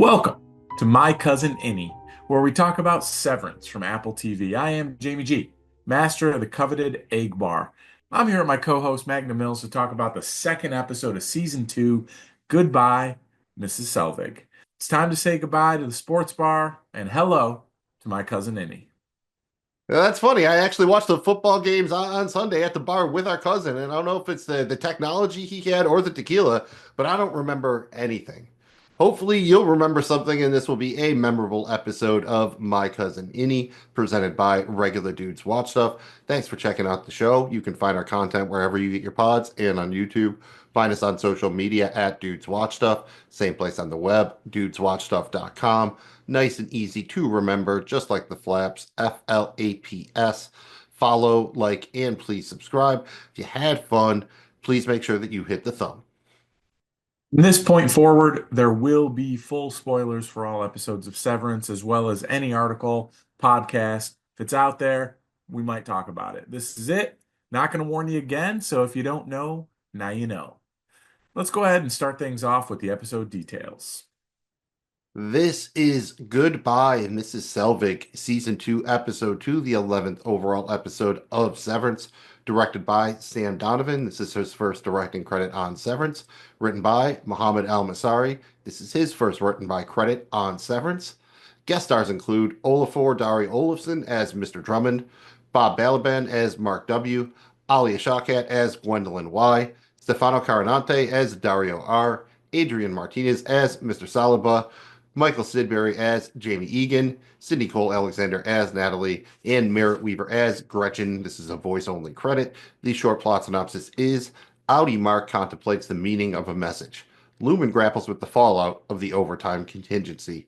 Welcome to My Cousin Innie, where we talk about Severance from Apple TV. I am Jamie G, master of the coveted egg bar. I'm here with my co-host Magna Mills to talk about the second episode of season 2, Goodbye, Mrs. Selvig. It's time to say goodbye to the sports bar and hello to my cousin Innie. That's funny. I actually watched the football games on Sunday at the bar with our cousin, and I don't know if it's the technology he had or the tequila, but I don't remember anything. Hopefully, you'll remember something, and this will be a memorable episode of My Cousin Innie, presented by Regular Dudes Watch Stuff. Thanks for checking out the show. You can find our content wherever you get your pods and on YouTube. Find us on social media at Dudes Watch Stuff. Same place on the web, dudeswatchstuff.com. Nice and easy to remember, just like the flaps, FLAPS. Follow, like, and please subscribe. If you had fun, please make sure that you hit the thumb. From this point forward, there will be full spoilers for all episodes of Severance, as well as any article, podcast. If it's out there, we might talk about it. This is it. Not going to warn you again, so if you don't know, now you know. Let's go ahead and start things off with the episode details. This is Goodbye, Mrs. Selvig, Season 2, Episode 2, the 11th overall episode of Severance, directed by Sam Donovan. This is his first directing credit on Severance. Written by Mohammed Al-Masari. This is his first written by credit on Severance. Guest stars include Olafur Dari Olafsson as Mr. Drummond, Bob Balaban as Mark W., Alia Shawkat as Gwendolyn Y., Stefano Carinante as Dario R., Adrian Martinez as Mr. Saliba, Michael Sidbury as Jamie Egan, Cindy Cole Alexander as Natalie, and Merritt Weaver as Gretchen. This is a voice-only credit. The short plot synopsis is Audi Mark contemplates the meaning of a message. Lumen grapples with the fallout of the overtime contingency.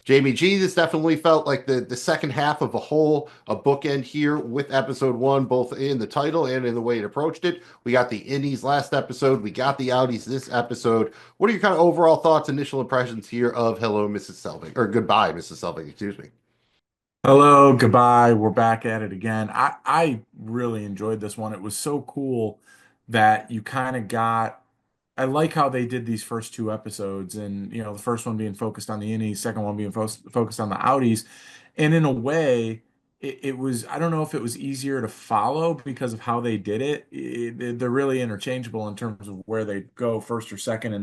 Jamie G, this definitely felt like the second half of a bookend here with episode one, both in the title and in the way it approached it. We got the Innies last episode. We got the Audis this episode. What are your kind of overall thoughts, initial impressions here of Hello, Mrs. Selvig, or Goodbye, Mrs. Selvig, excuse me. Hello, goodbye. We're back at it again. I really enjoyed this one. It was so cool that you kind of got. I like how they did these first two episodes, and the first one being focused on the innies, second one being focused on the outies, and in a way, it was. I don't know if it was easier to follow because of how they did it. They're really interchangeable in terms of where they go first or second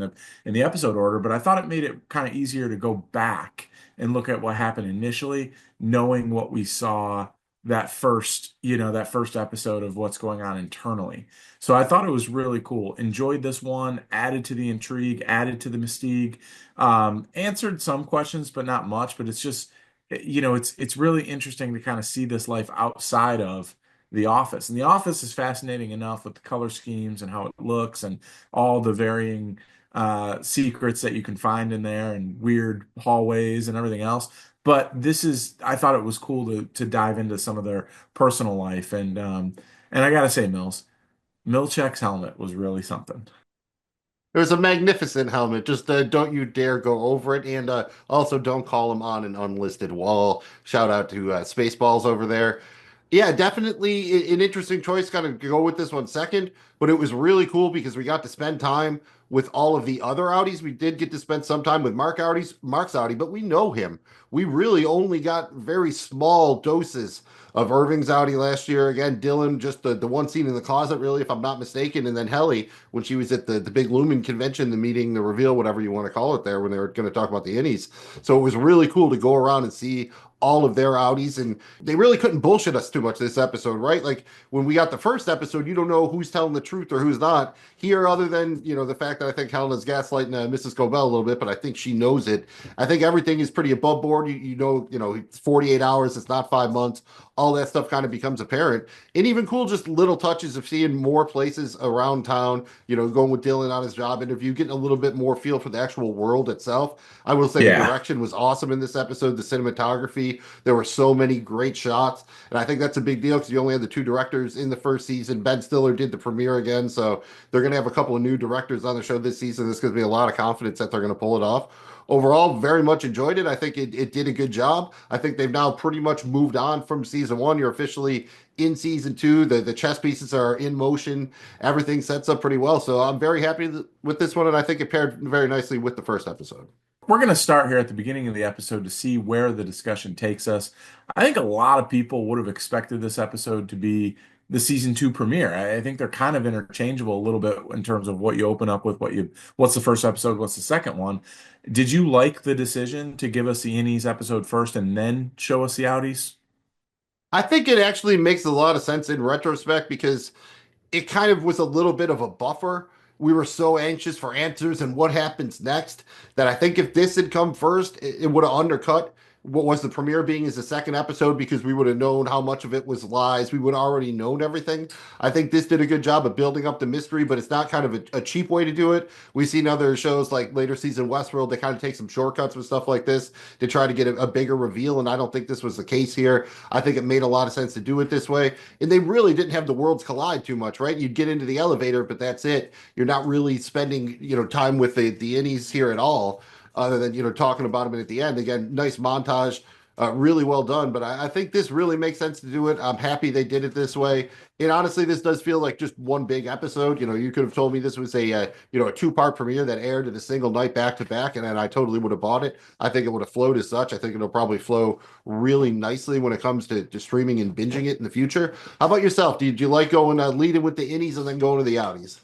in the episode order, but I thought it made it kind of easier to go back and look at what happened initially, knowing what we saw that first episode of what's going on internally. So I thought it was really cool. Enjoyed this one, added to the intrigue, added to the mystique, answered some questions, but not much. But it's just, it's really interesting to kind of see this life outside of the office. And the office is fascinating enough with the color schemes and how it looks and all the varying secrets that you can find in there and weird hallways and everything else. But I thought it was cool to dive into some of their personal life, and I gotta say, Milchek's helmet was really something. It was a magnificent helmet. Just don't you dare go over it. And also don't call him on an unlisted wall. Shout out to Spaceballs over there. Yeah, definitely an interesting choice. Kind of go with this one second, but it was really cool because we got to spend time with all of the other Audis. We did get to spend some time with Mark's Audi, but we know him. We really only got very small doses of Irving's Audi last year. Again, Dylan, just the one scene in the closet, really, if I'm not mistaken, and then Helly when she was at the big Lumen convention, the meeting, the reveal, whatever you want to call it there, when they were going to talk about the Innies. So it was really cool to go around and see all of their Audis, and they really couldn't bullshit us too much this episode, right? Like when we got the first episode, you don't know who's telling the truth or who's not. Here, other than the fact that I think Helena's gaslighting Mrs. Cobell a little bit, but I think she knows it. I think everything is pretty above board. It's 48 hours, it's not 5 months. All that stuff kind of becomes apparent, and even cool, just little touches of seeing more places around town. Going with Dylan on his job interview, getting a little bit more feel for the actual world itself. I will say the Yeah. direction was awesome in this episode. The cinematography, there were so many great shots, and I think that's a big deal because you only had the two directors in the first season. Ben Stiller did the premiere again, so they're going to have a couple of new directors on the show this season. This gives me a lot of confidence that they're going to pull it off. Overall, very much enjoyed it. I think it did a good job. I think they've now pretty much moved on from season one. You're officially in season two. The chess pieces are in motion. Everything sets up pretty well. So I'm very happy with this one, and I think it paired very nicely with the first episode. we're going to start here at the beginning of the episode to see where the discussion takes us. I think a lot of people would have expected this episode to be the season two premiere. I think they're kind of interchangeable a little bit in terms of what you open up with, what's the first episode, what's the second one. Did you like the decision to give us the Innies episode first and then show us the outies? I think it actually makes a lot of sense in retrospect because it kind of was a little bit of a buffer. We were so anxious for answers and what happens next that I think if this had come first, it would have undercut what was the premiere being as the second episode because we would have known how much of it was lies. We would have already known everything. I think this did a good job of building up the mystery, but it's not kind of a cheap way to do it. We've seen other shows like later season Westworld, they kind of take some shortcuts with stuff like this to try to get a bigger reveal, and I don't think this was the case here. I think it made a lot of sense to do it this way. And they really didn't have the worlds collide too much, right? You'd get into the elevator, but that's it. You're not really spending, time with the innies here at all, other than, talking about them at the end. Again, nice montage, really well done. But I think this really makes sense to do it. I'm happy they did it this way. And honestly, this does feel like just one big episode. You could have told me this was a two-part premiere that aired in a single night back to back, and then I totally would have bought it. I think it would have flowed as such. I think it'll probably flow really nicely when it comes to streaming and binging it in the future. How about yourself? Do you like going leading with the innies and then going to the outies?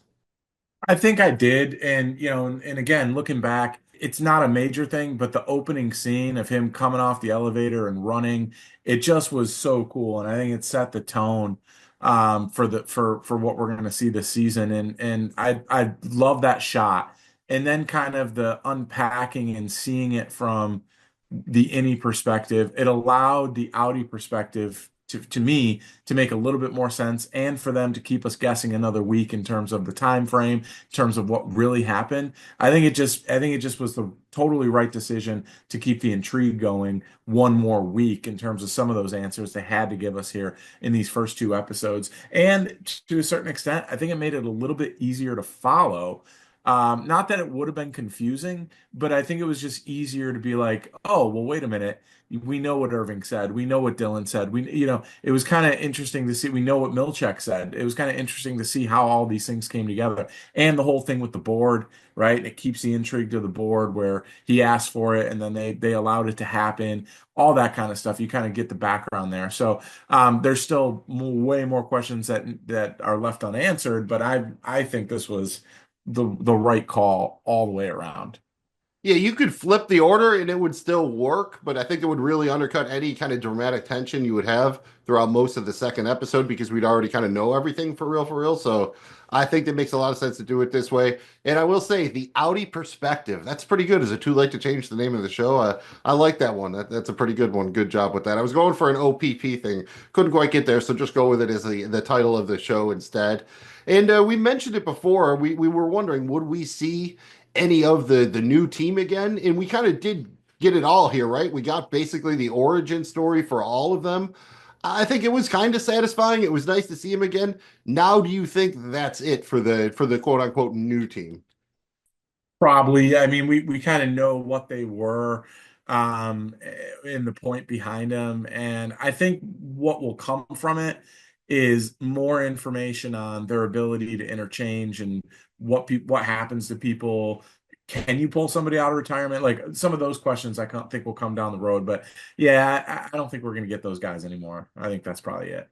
I think I did, and and again, looking back, it's not a major thing, but the opening scene of him coming off the elevator and running, it just was so cool, and I think it set the tone for what we're going to see this season, and I love that shot, and then kind of the unpacking and seeing it from the innie perspective. It allowed the outie perspective to me to make a little bit more sense and for them to keep us guessing another week in terms of the time frame, in terms of what really happened. I think it just was the totally right decision to keep the intrigue going one more week in terms of some of those answers they had to give us here in these first two episodes. And to a certain extent, I think it made it a little bit easier to follow. Not that it would have been confusing, but I think it was just easier to be like, oh, well, wait a minute. We know what Irving said. We know what Dylan said. It was kind of interesting to see. We know what Milchek said. It was kind of interesting to see how all these things came together. And the whole thing with the board, right? It keeps the intrigue to the board where he asked for it and then they allowed it to happen. All that kind of stuff. You kind of get the background there. So there's still way more questions that are left unanswered, but I think this was the right call all the way around. Yeah, you could flip the order and it would still work, but I think it would really undercut any kind of dramatic tension you would have throughout most of the second episode because we'd already kind of know everything for real, for real. So I think that makes a lot of sense to do it this way. And I will say the Audi perspective, that's pretty good. Is it too late to change the name of the show? I like that one. That's a pretty good one. Good job with that. I was going for an OPP thing. Couldn't quite get there, so just go with it as the title of the show instead. And we mentioned it before. We were wondering, would we see any of the new team again? And we kind of did get it all here, right? We got basically the origin story for all of them. I think it was kind of satisfying. It was nice to see him again. Now, do you think that's it for the quote unquote new team? Probably. I mean, we kind of know what they were in the point behind them. And I think what will come from it is more information on their ability to interchange and what happens to people. Can you pull somebody out of retirement? Like some of those questions I think will come down the road. But yeah, I don't think we're going to get those guys anymore. I think that's probably it.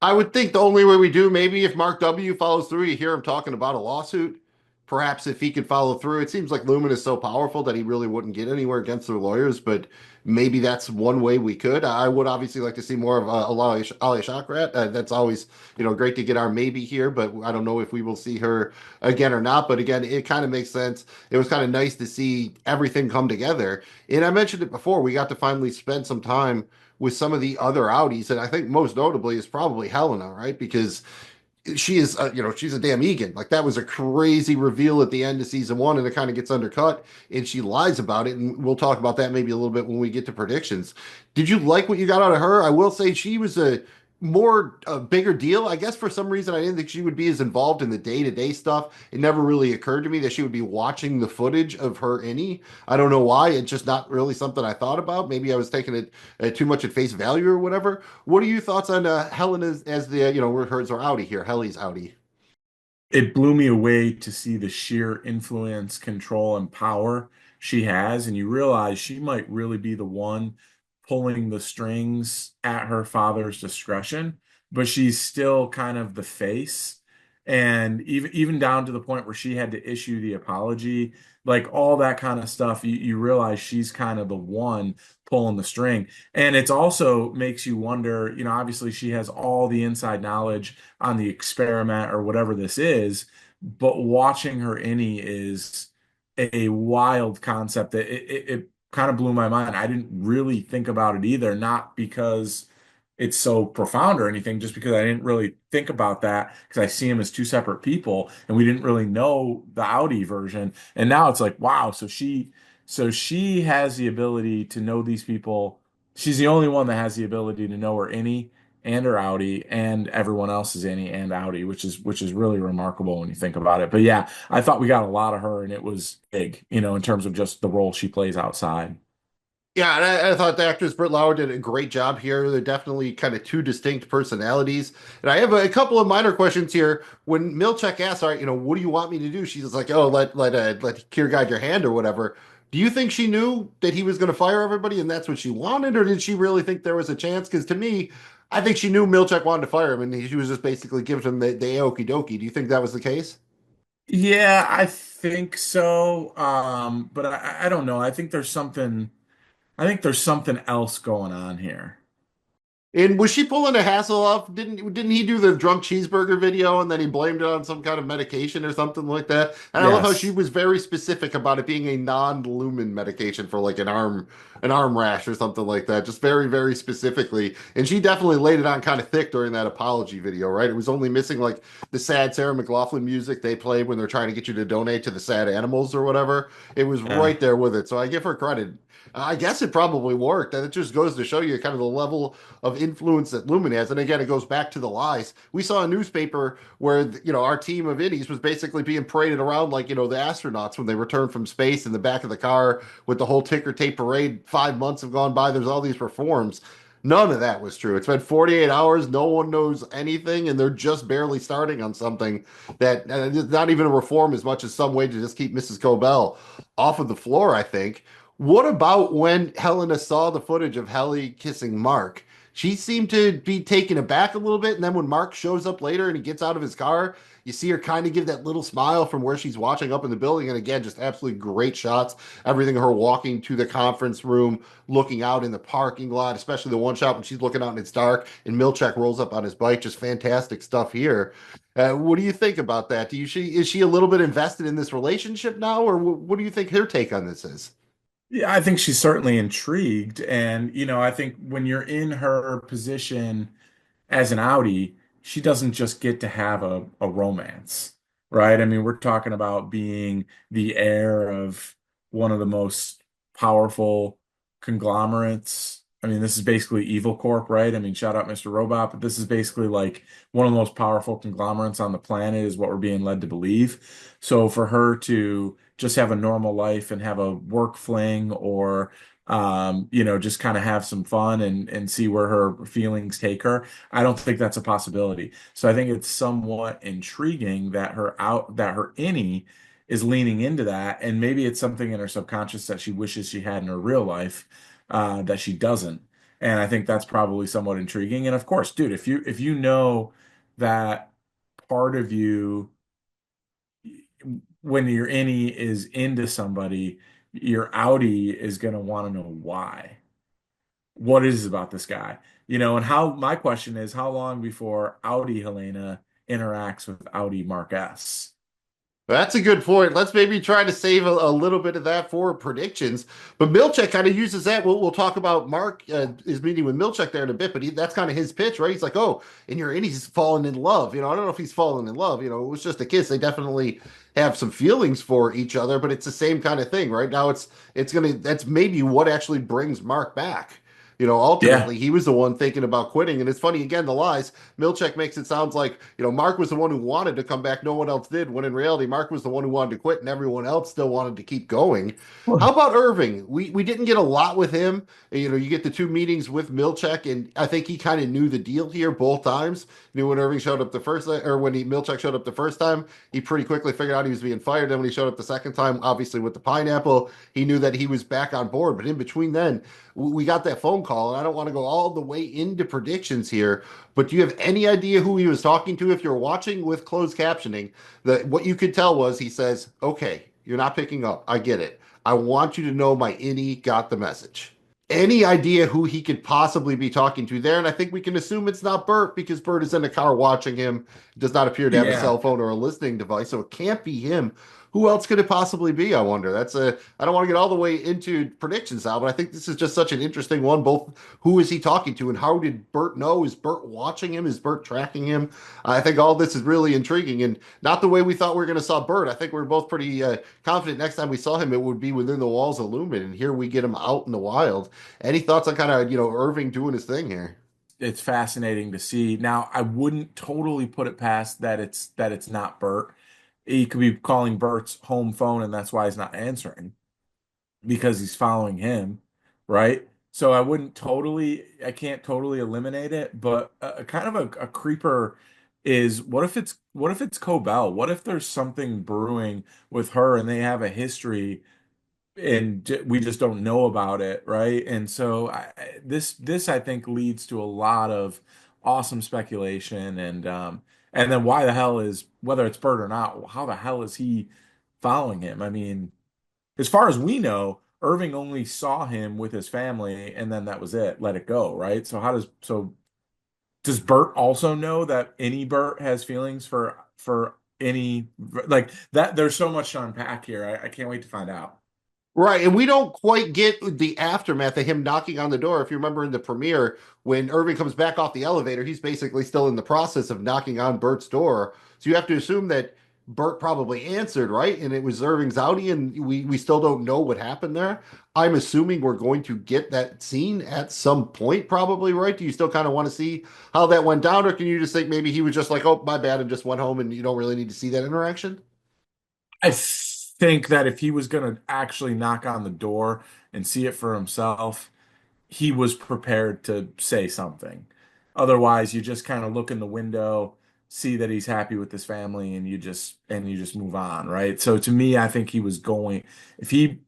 I would think the only way we do, maybe if Mark W follows through, you hear him talking about a lawsuit. Perhaps if he could follow through, it seems like Lumen is so powerful that he really wouldn't get anywhere against their lawyers. But maybe that's one way we could. I would obviously like to see more of Ali Shakrat. That's always great to get our maybe here, but I don't know if we will see her again or not. But again, it kind of makes sense. It was kind of nice to see everything come together. And I mentioned it before. We got to finally spend some time with some of the other outies, and I think most notably is probably Helena, right? Because she is, she's a damn Egan. Like that was a crazy reveal at the end of season one, and it kind of gets undercut, and she lies about it. And we'll talk about that maybe a little bit when we get to predictions. Did you like what you got out of her? I will say she was a bigger deal. I guess for some reason I didn't think she would be as involved in the day-to-day stuff. It never really occurred to me that she would be watching the footage of her innie. I don't know why. It's just not really something I thought about. Maybe I was taking it too much at face value or whatever. What are your thoughts on Helen as the we're hers or Audi here? Helly's Audi. It blew me away to see the sheer influence, control, and power she has, and you realize she might really be the one pulling the strings at her father's discretion, but she's still kind of the face. And even down to the point where she had to issue the apology, like all that kind of stuff, you realize she's kind of the one pulling the string. And it's also makes you wonder, obviously she has all the inside knowledge on the experiment or whatever this is, but watching her innie is a wild concept that it kind of blew my mind. I didn't really think about it either, not because it's so profound or anything, just because I didn't really think about that because I see them as two separate people and we didn't really know the Audi version. And now it's like, wow, so she has the ability to know these people. She's the only one that has the ability to know her innie and her Audi and everyone else's innie and Audi, which is really remarkable when you think about it. But yeah, I thought we got a lot of her and it was big, in terms of just the role she plays outside. Yeah, and I thought the actress Britt Lauer did a great job here. They're definitely kind of two distinct personalities. And I have a couple of minor questions here. When Milchek asks, "All right, what do you want me to do?" She's like, "Oh, let Kier guide your hand or whatever." Do you think she knew that he was going to fire everybody and that's what she wanted, or did she really think there was a chance? Because to me, I think she knew Milchek wanted to fire him, and she was just basically giving him the okie dokie. Do you think that was the case? Yeah, I think so. But I don't know. I think there's something else going on here. And was she pulling a Hasselhoff? Didn't he do the drunk cheeseburger video and then he blamed it on some kind of medication or something like that? And I love how she Yes. was very specific about it being a non-lumen medication for like an arm rash or something like that. Just very, very specifically. And she definitely laid it on kind of thick during that apology video, right? It was only missing like the sad Sarah McLachlan music they play when they're trying to get you to donate to the sad animals or whatever. It was Yeah. right there with it. So I give her credit. I guess it probably worked. And it just goes to show you kind of the level of influence that Lumen has. And again, it goes back to the lies. We saw a newspaper where our team of Innies was basically being paraded around like the astronauts when they returned from space in the back of the car with the whole ticker tape parade. 5 months have gone by. There's all these reforms. None of that was true. It's been 48 hours. No one knows anything, and they're just barely starting on something that not even a reform as much as some way to just keep Mrs. Cobell off of the floor, I think. What about when Helena saw the footage of Helly kissing Mark? She seemed to be taken aback a little bit. And then when Mark shows up later and he gets out of his car, you see her kind of give that little smile from where she's watching up in the building. And again, just absolutely great shots. Everything her walking to the conference room, looking out in the parking lot, especially the one shot when she's looking out and it's dark and Milchek rolls up on his bike. Just fantastic stuff here. What do you think about that? Is she a little bit invested in this relationship now, or what do you think her take on this is? Yeah, I think she's certainly intrigued. And, I think when you're in her position as an Audi, she doesn't just get to have a romance, right? I mean, we're talking about being the heir of one of the most powerful conglomerates. I mean, this is basically Evil Corp, right? I mean, shout out Mr. Robot, but this is basically like one of the most powerful conglomerates on the planet, is what we're being led to believe. So for her to just have a normal life and have a work fling or just kind of have some fun and see where her feelings take her. I don't think that's a possibility. So I think it's somewhat intriguing that her innie is leaning into that, and maybe it's something in her subconscious that she wishes she had in her real life that she doesn't. And I think that's probably somewhat intriguing. And of course, dude, if you know that part of you when your innie is into somebody, your outie is gonna want to know why. What is it about this guy? And how my question is, how long before Audi Helena interacts with Audi Mark S? That's a good point. Let's maybe try to save a little bit of that for predictions. But Milchek kind of uses that. We'll talk about Mark is meeting with Milchek there in a bit, but that's kind of his pitch, right? He's like, "Oh, and he's fallen in love." I don't know if he's fallen in love. It was just a kiss. They definitely have some feelings for each other, but it's the same kind of thing, right? Now that's maybe what actually brings Mark back. Yeah. Ultimately he was the one thinking about quitting. And it's funny, again, the lies. Milchek makes it sound like, Mark was the one who wanted to come back. No one else did. When in reality, Mark was the one who wanted to quit and everyone else still wanted to keep going. How about Irving? We didn't get a lot with him. You get the two meetings with Milchek, and I think he kind of knew the deal here both times. Knew when Irving showed up the first, or when Milchek showed up the first time, he pretty quickly figured out he was being fired. Then when he showed up the second time, obviously with the pineapple, he knew that he was back on board. But in between then, we got that phone call, and I don't want to go all the way into predictions here, but do you have any idea who he was talking to if you're watching with closed captioning? That what you could tell was he says, "Okay, you're not picking up. I get it. I want you to know my innie got the message." Any idea who he could possibly be talking to there? And I think we can assume it's not Bert because Bert is in the car watching him. Does not appear to have a Yeah. cell phone or a listening device, so it can't be him. Who else could it possibly be? I wonder. I don't want to get all the way into predictions now, but I think this is just such an interesting one. Both who is he talking to and how did Bert know? Is Bert watching him? Is Bert tracking him? I think all this is really intriguing and not the way we thought we were going to saw Bert. I think we are both pretty confident next time we saw him, it would be within the walls of Lumen. And here we get him out in the wild. Any thoughts on kind of, Irving doing his thing here? It's fascinating to see. Now, I wouldn't totally put it past that it's not Bert. He could be calling Bert's home phone, and that's why he's not answering because he's following him, right? So I can't totally eliminate it, but a kind of a creeper is what if it's Cobell? What if there's something brewing with her and they have a history and we just don't know about it, right? And so this I think leads to a lot of awesome speculation and then why the hell is whether it's Bert or not, how the hell is he following him? I mean, as far as we know, Irving only saw him with his family and then that was it, let it go, right? So does Bert also know that any Bert has feelings for any like that? There's so much to unpack here. I can't wait to find out. Right, and we don't quite get the aftermath of him knocking on the door. If you remember in the premiere, when Irving comes back off the elevator, he's basically still in the process of knocking on Bert's door. So you have to assume that Bert probably answered, right? And it was Irving's Audi, and we still don't know what happened there. I'm assuming we're going to get that scene at some point, probably, right? Do you still kind of want to see how that went down, or can you just think maybe he was just like, "Oh, my bad," and just went home, and you don't really need to see that interaction? I think that if he was going to actually knock on the door and see it for himself, he was prepared to say something. Otherwise, you just kind of look in the window, see that he's happy with his family, and you just move on, right? So to me, I think he was going. If he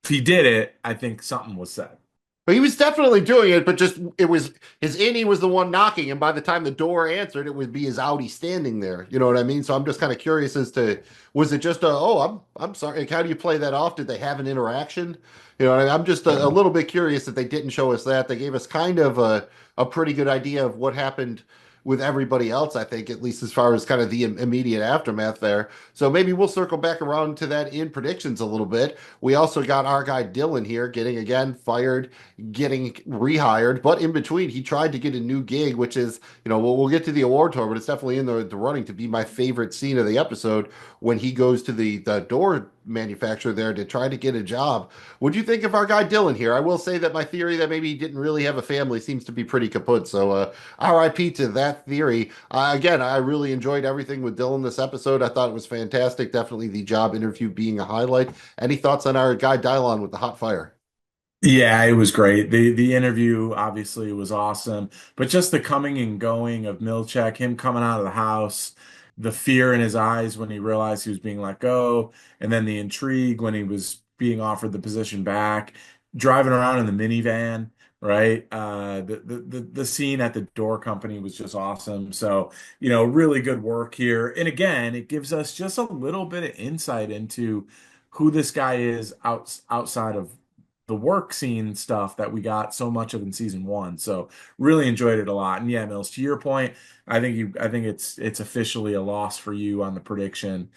if he did it, I think something was said. But he was definitely doing it, but just it was his innie was the one knocking, and by the time the door answered, it would be his Audi standing there. You know what I mean? So I'm just kind of curious as to was it just a I'm sorry, like, how do you play that off? Did they have an interaction? I'm just a Yeah. little bit curious that they didn't show us that. They gave us kind of a pretty good idea of what happened with everybody else, I think, at least as far as kind of the immediate aftermath there. So maybe we'll circle back around to that in predictions a little bit. We also got our guy Dylan here getting again fired, getting rehired, but in between he tried to get a new gig, which is, we'll get to the award tour, but it's definitely in the running to be my favorite scene of the episode when he goes to the door manufacturer there to try to get a job. What do you think of our guy Dylan here? I will say that my theory that maybe he didn't really have a family seems to be pretty kaput. So RIP to that theory. Again, I really enjoyed everything with Dylan this episode. I thought it was fantastic. Definitely the job interview being a highlight. Any thoughts on our guy Dylon with the hot fire? Yeah, it was great. The interview obviously was awesome, but just the coming and going of Milchek, him coming out of the house, the fear in his eyes when he realized he was being let go, and then the intrigue when he was being offered the position back, driving around in the minivan, right? The scene at the door company was just awesome. So, really good work here. And again, it gives us just a little bit of insight into who this guy is outside of the work scene stuff that we got so much of in season one. So really enjoyed it a lot. And yeah, Mills, to your point, I think it's officially a loss for you on the prediction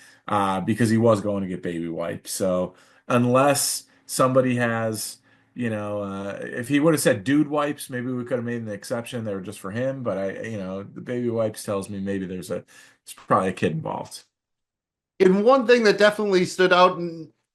because he was going to get baby wipes. So unless somebody has, if he would have said dude wipes, maybe we could have made an exception. They were just for him. But the baby wipes tells me maybe it's probably a kid involved. And one thing that definitely stood out,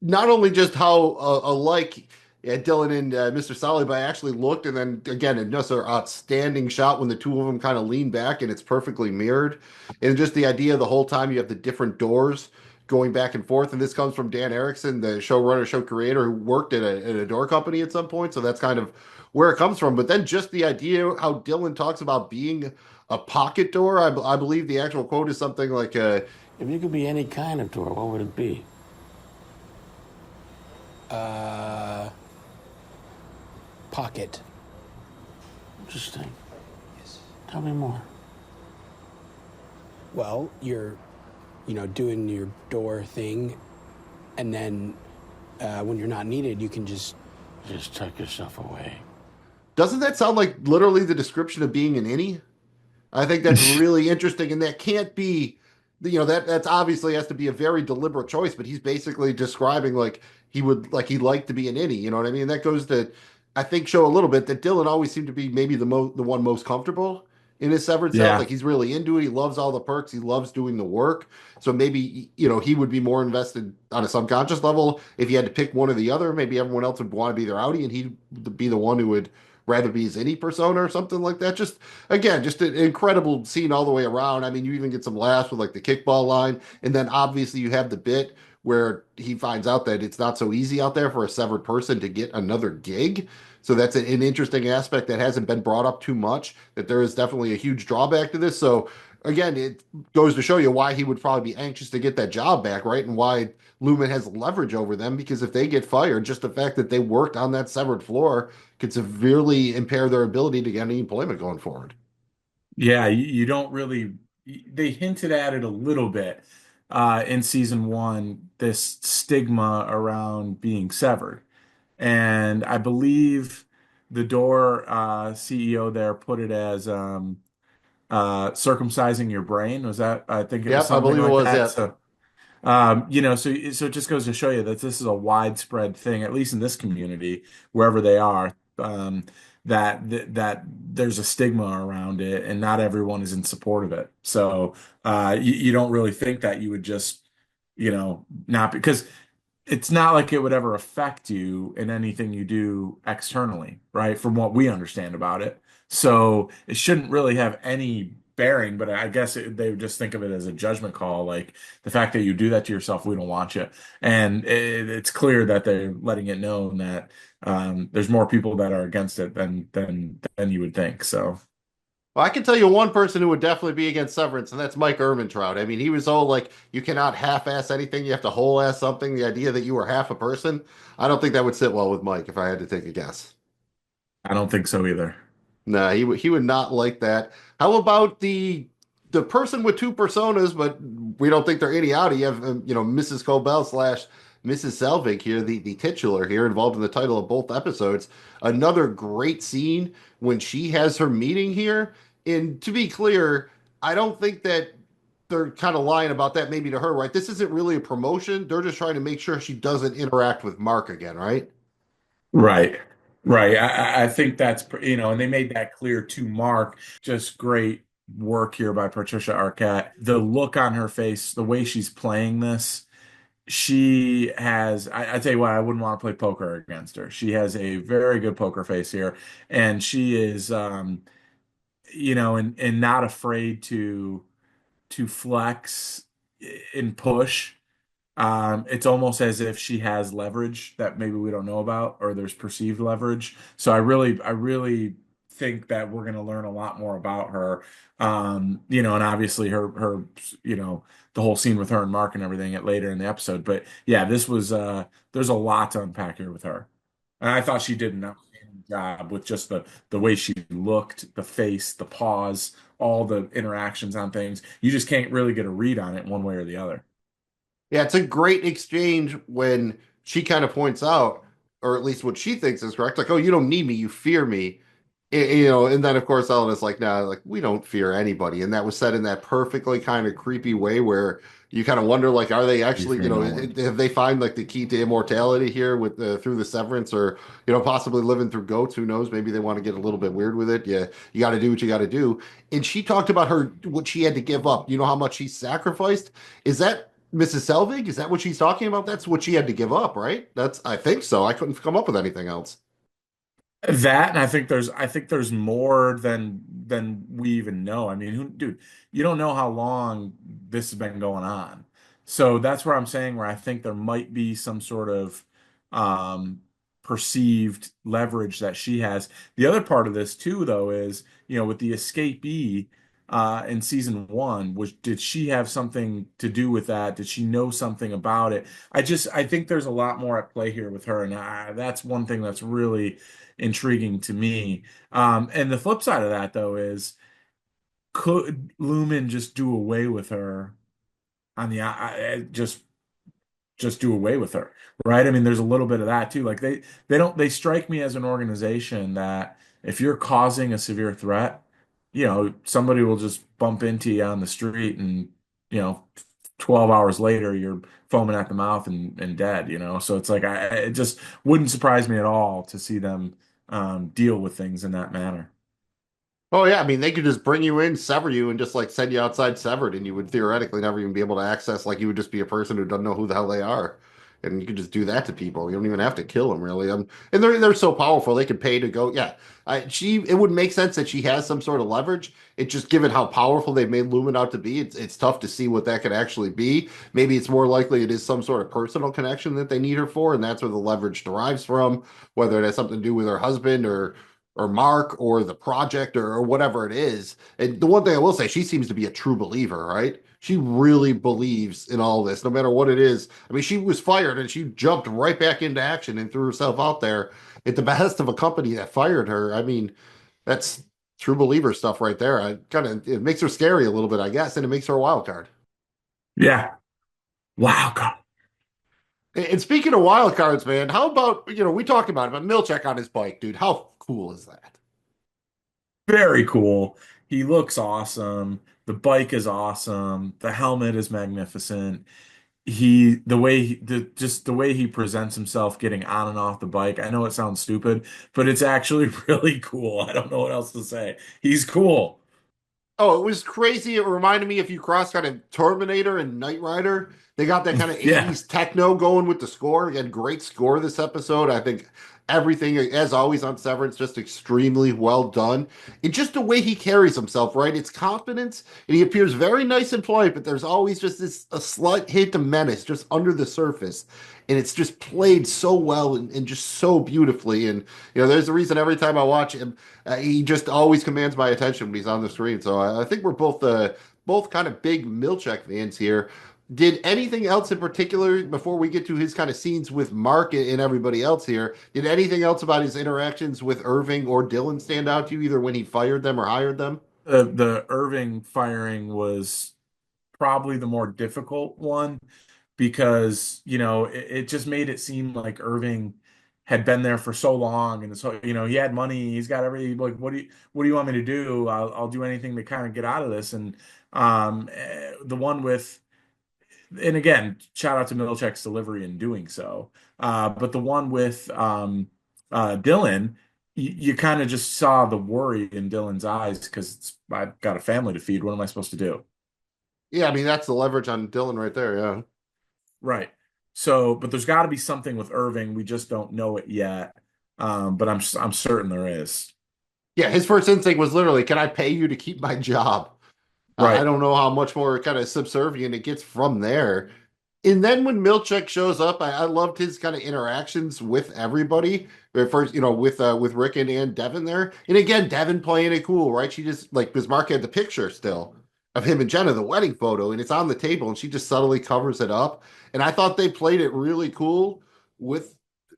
not only just how alike Yeah, Dylan and Mr. Solid, but I actually looked, and then again, another outstanding shot when the two of them kind of lean back and it's perfectly mirrored. And just the idea the whole time you have the different doors going back and forth. And this comes from Dan Erickson, the showrunner, show creator, who worked at a door company at some point. So that's kind of where it comes from. But then just the idea how Dylan talks about being a pocket door. I believe the actual quote is something like, If you could be any kind of door, what would it be? Uh, Pocket. Interesting. Yes. Tell me more. Well, you're, doing your door thing, and then when you're not needed, you can just. Just tuck yourself away. doesn't that sound like literally the description of being an innie? I think that's really interesting, and that can't be, that's obviously has to be a very deliberate choice. But he's basically describing like he'd like to be an innie. You know what I mean? That goes to, I think, show a little bit that Dylan always seemed to be maybe the one most comfortable in his severed self. Yeah. Like he's really into it. He loves all the perks. He loves doing the work. So maybe he would be more invested on a subconscious level if he had to pick one or the other. Maybe everyone else would want to be their outie, and he'd be the one who would rather be his innie persona or something like that. Just again, just an incredible scene all the way around. I mean, you even get some laughs with like the kickball line, and then obviously you have the bit where he finds out that it's not so easy out there for a severed person to get another gig. So that's an interesting aspect that hasn't been brought up too much. That there is definitely a huge drawback to this. So again, it goes to show you why he would probably be anxious to get that job back, right? And why Lumen has leverage over them, because if they get fired, just the fact that they worked on that severed floor could severely impair their ability to get any employment going forward. Yeah, you don't really, they hinted at it a little bit in season one, this stigma around being severed. And I believe the door CEO there put it as circumcising your brain. Was that, I think it was Yep, I something believe it like was that. it. So so it just goes to show you that this is a widespread thing, at least in this community, wherever they are, that there's a stigma around it, and not everyone is in support of it. So you don't really think that you would just, not because it's not like it would ever affect you in anything you do externally, right? From what we understand about it. So it shouldn't really have any bearing, but I guess they would just think of it as a judgment call. Like the fact that you do that to yourself, we don't want you. And it's clear that they're letting it known that there's more people that are against it than you would think. So Well, I can tell you one person who would definitely be against severance, and that's Mike Ehrmantraut. I mean, he was all like, you cannot half-ass anything, you have to whole-ass something. The idea that you were half a person, I don't think that would sit well with Mike if I had to take a guess. I don't think so either. No, he would not like that. How about the person with two personas, but we don't think they're any out. You have Mrs. Cobell slash Mrs. Selvig here, the titular here, involved in the title of both episodes. Another great scene when she has her meeting here. And to be clear, I don't think that they're kind of lying about that maybe to her, right? This isn't really a promotion. They're just trying to make sure she doesn't interact with Mark again, right? Right. Right. I think that's, and they made that clear to Mark. Just great work here by Patricia Arquette. The look on her face, the way she's playing this, I tell you what, I wouldn't want to play poker against her. She has a very good poker face here, and she is, and not afraid to flex and push. It's almost as if she has leverage that maybe we don't know about, or there's perceived leverage. So I really think that we're going to learn a lot more about her. And obviously the whole scene with her and Mark and everything at later in the episode. But yeah, there's a lot to unpack here with her. And I thought she did an outstanding job with just the way she looked, the face, the pause, all the interactions on things. You just can't really get a read on it one way or the other. Yeah, it's a great exchange when she kind of points out, or at least what she thinks is correct, like, "Oh, you don't need me, you fear me." And then of course Elena's like, "Nah, like we don't fear anybody." And that was said in that perfectly kind of creepy way where you kind of wonder, like, are they You actually, fear no one. have they find like the key to immortality here with through the severance, or possibly living through goats? Who knows? Maybe they want to get a little bit weird with it. Yeah, you got to do what you got to do. And she talked about her what she had to give up. You know how much she sacrificed. Is that Mrs. Selvig, is that what she's talking about? That's what she had to give up, right? That's I think so. I couldn't come up with anything else. That, and I think there's more than we even know. I mean, dude, you don't know how long this has been going on. So that's where I'm saying where I think there might be some sort of um perceived leverage that she has. The other part of this too, though, is, with the escapee in season 1, did she have something to do with that? Did she know something about it? I think there's a lot more at play here with her, and that's one thing that's really intriguing to me. And the flip side of that, though, is could Lumen just do away with her on the just do away with her, right? I mean, there's a little bit of that too. Like they strike me as an organization that if you're causing a severe threat, somebody will just bump into you on the street and, you know, 12 hours later you're foaming at the mouth and dead. So it's like it just wouldn't surprise me at all to see them deal with things in that manner. Oh yeah, I mean they could just bring you in, sever you, and just like send you outside severed, and you would theoretically never even be able to access. Like you would just be a person who doesn't know who the hell they are, and you could just do that to people. You don't even have to kill them really. And they're so powerful they could pay to go. Yeah, it would make sense that she has some sort of leverage. It just given how powerful they've made Lumen out to be, it's tough to see what that could actually be. Maybe it's more likely it is some sort of personal connection that they need her for, and that's where the leverage derives from. Whether it has something to do with her husband or Mark or the project or whatever it is. And the one thing I will say, she seems to be a true believer, right? She really believes in all this, no matter what it is. I mean, she was fired and she jumped right back into action and threw herself out there at the behest of a company that fired her. I mean, that's true believer stuff right there. I kind of it makes her scary a little bit, I guess, and it makes her a wild card. Yeah. Wow, God. And speaking of wild cards, man, how about we talked about it, but Milchek on his bike, dude. How cool is that? Very cool. He looks awesome. The bike is awesome. The helmet is magnificent. Just the way he presents himself getting on and off the bike. I know it sounds stupid, but it's actually really cool. I don't know what else to say. He's cool. Oh, it was crazy. It reminded me if you cross kind of Terminator and Knight Rider. They got that kind of Yeah. 80s techno going with the score. Again, great score this episode. I think everything, as always on Severance, just extremely well done. And just the way he carries himself, right? It's confidence, and he appears very nice and polite, but there's always just a slight hint of menace just under the surface. And it's just played so well and just so beautifully. And there's a reason every time I watch him, he just always commands my attention when he's on the screen. So I think we're both kind of big Milchek fans here. Did anything else in particular before we get to his kind of scenes with Mark and everybody else here? Did anything else about his interactions with Irving or Dylan stand out to you, either when he fired them or hired them? The Irving firing was probably the more difficult one because, it just made it seem like Irving had been there for so long, and so, he had money, he's got every, like, what do you want me to do? I'll do anything to kind of get out of this. And the one with, and again, shout out to Milchek's delivery in doing so. But the one with Dylan, you kind of just saw the worry in Dylan's eyes because I've got a family to feed. What am I supposed to do? Yeah, I mean that's the leverage on Dylan right there. Yeah. Right. So, but there's got to be something with Irving. We just don't know it yet. But I'm certain there is. Yeah, his first instinct was literally, "Can I pay you to keep my job?" I Right. don't know how much more kind of subservient it gets from there. And then when Milchek shows up, I loved his kind of interactions with everybody. At first, with Rick and Devin there. And again, Devin playing it cool, right? She just like because Mark had the picture still of him and Jenna, the wedding photo, and it's on the table, and she just subtly covers it up. And I thought they played it really cool with